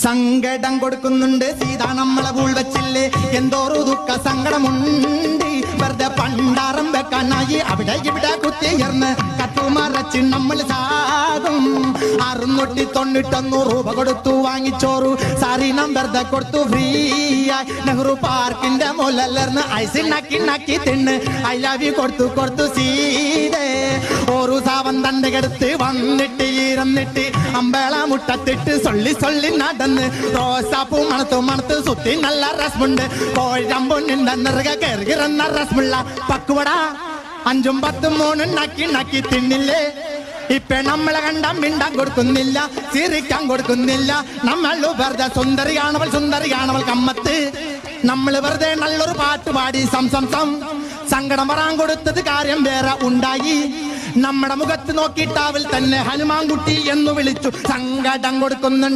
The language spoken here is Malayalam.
സങ്കടം കൊടുക്കുന്നുണ്ട് സീത നമ്മളെ പൂൾ വെച്ചില്ലേ എന്തോരു ദുഃഖ സങ്കടമുണ്ട് വെറുതെ പണ്ടാറം വെക്കാനായി അവിടെ ഇവിടെ കുത്തിയർന്ന് കത്തുമറച്ച് നമ്മൾ സാകും 691 രൂപ കൊടുത്തു വാങ്ങിച്ചോറു സാരീനം വെറുതെ കൊടുത്തു ഫ്രീ ആയി നെഹ്റു പാർക്കിന്റെ മുലർന്ന് ഐസ് നക്കി തിന്ന് ഐ ലവ് യു കൊടുത്തു സീതേ ഒരു സാവന്തന്റെ അടുത്ത് വന്നിട്ട് ഇരുന്നിട്ട് അമ്പേള മുട്ടത്തിട്ട് സൊള്ളി നടന്ന് റോസാപ്പൂ മണത്ത് സുത്തി നല്ല രസമുണ്ട് കോഴമ്പൊന്നിന്റെ നിറക കയറുന്ന രസമുള്ള പക്കുവട 5ഉം 10ഉം 3 നക്കി തിന്നില്ലേ ഇപ്പൊ നമ്മളെ കണ്ട മിണ്ടാൻ കൊടുക്കുന്നില്ല ചിരിക്കാൻ കൊടുക്കുന്നില്ല നമ്മൾ വെറുതെ സുന്ദരിയാണവൾ കമ്മത്ത് നമ്മൾ വെറുതെ നല്ലൊരു പാട്ട് പാടി സങ്കടം വരാൻ കൊടുത്തത് കാര്യം വേറെ ഉണ്ടായി നമ്മുടെ മുഖത്ത് നോക്കിയിട്ടാവിൽ തന്നെ ഹനുമാൻകുട്ടി എന്ന് വിളിച്ചു സങ്കടം കൊടുക്കുന്നുണ്ട്.